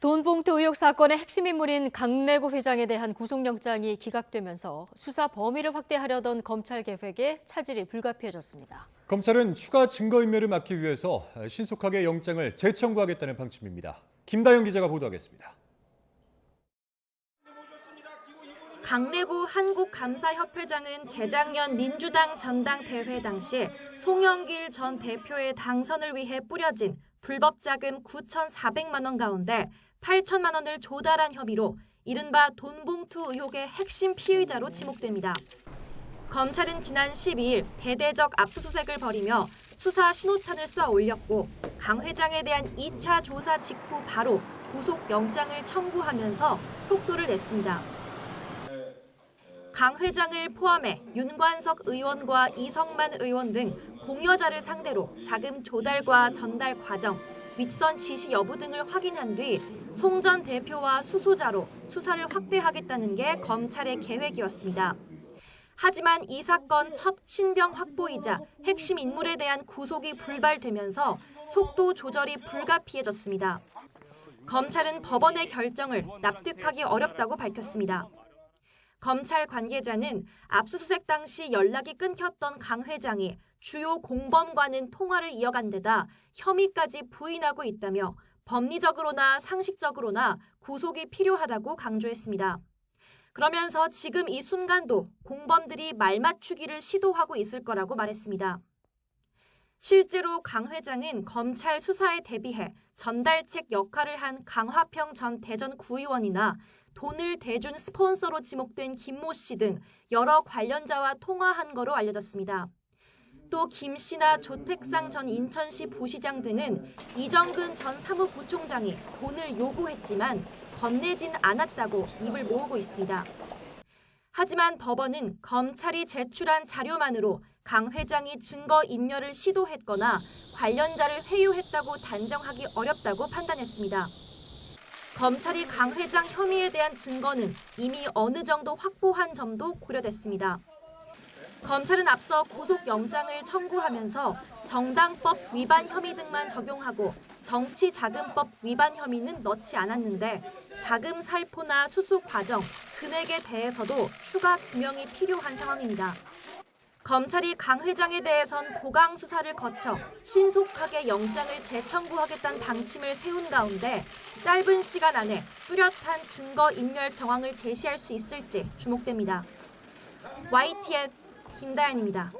돈봉투 의혹 사건의 핵심 인물인 강래구 회장에 대한 구속영장이 기각되면서 수사 범위를 확대하려던 검찰 계획에 차질이 불가피해졌습니다. 검찰은 추가 증거인멸을 막기 위해서 신속하게 영장을 재청구하겠다는 방침입니다. 김다영 기자가 보도하겠습니다. 강래구 한국감사협회장은 재작년 민주당 전당대회 당시 송영길 전 대표의 당선을 위해 뿌려진 불법 자금 9,400만 원 가운데 8천만 원을 조달한 혐의로 이른바 돈봉투 의혹의 핵심 피의자로 지목됩니다. 검찰은 지난 12일 대대적 압수수색을 벌이며 수사 신호탄을 쏘아 올렸고 강 회장에 대한 2차 조사 직후 바로 구속영장을 청구하면서 속도를 냈습니다. 강 회장을 포함해 윤관석 의원과 이성만 의원 등 공여자를 상대로 자금 조달과 전달 과정, 윗선 지시 여부 등을 확인한 뒤 송 전 대표와 수수자로 수사를 확대하겠다는 게 검찰의 계획이었습니다. 하지만 이 사건 첫 신병 확보이자 핵심 인물에 대한 구속이 불발되면서 속도 조절이 불가피해졌습니다. 검찰은 법원의 결정을 납득하기 어렵다고 밝혔습니다. 검찰 관계자는 압수수색 당시 연락이 끊겼던 강 회장이 주요 공범과는 통화를 이어간 데다 혐의까지 부인하고 있다며 법리적으로나 상식적으로나 구속이 필요하다고 강조했습니다. 그러면서 지금 이 순간도 공범들이 말맞추기를 시도하고 있을 거라고 말했습니다. 실제로 강 회장은 검찰 수사에 대비해 전달책 역할을 한 강화평 전 대전 구의원이나 돈을 대준 스폰서로 지목된 김모 씨 등 여러 관련자와 통화한 거로 알려졌습니다. 또 김 씨나 조택상 전 인천시 부시장 등은 이정근 전 사무부총장이 돈을 요구했지만 건네진 않았다고 입을 모으고 있습니다. 하지만 법원은 검찰이 제출한 자료만으로 강 회장이 증거인멸을 시도했거나 관련자를 회유했다고 단정하기 어렵다고 판단했습니다. 검찰이 강 회장 혐의에 대한 증거는 이미 어느 정도 확보한 점도 고려됐습니다. 검찰은 앞서 구속영장을 청구하면서 정당법 위반 혐의 등만 적용하고 정치자금법 위반 혐의는 넣지 않았는데 자금 살포나 수수 과정, 금액에 대해서도 추가 규명이 필요한 상황입니다. 검찰이 강 회장에 대해선 보강 수사를 거쳐 신속하게 영장을 재청구하겠다는 방침을 세운 가운데 짧은 시간 안에 뚜렷한 증거인멸 정황을 제시할 수 있을지 주목됩니다. YTN 김다연입니다.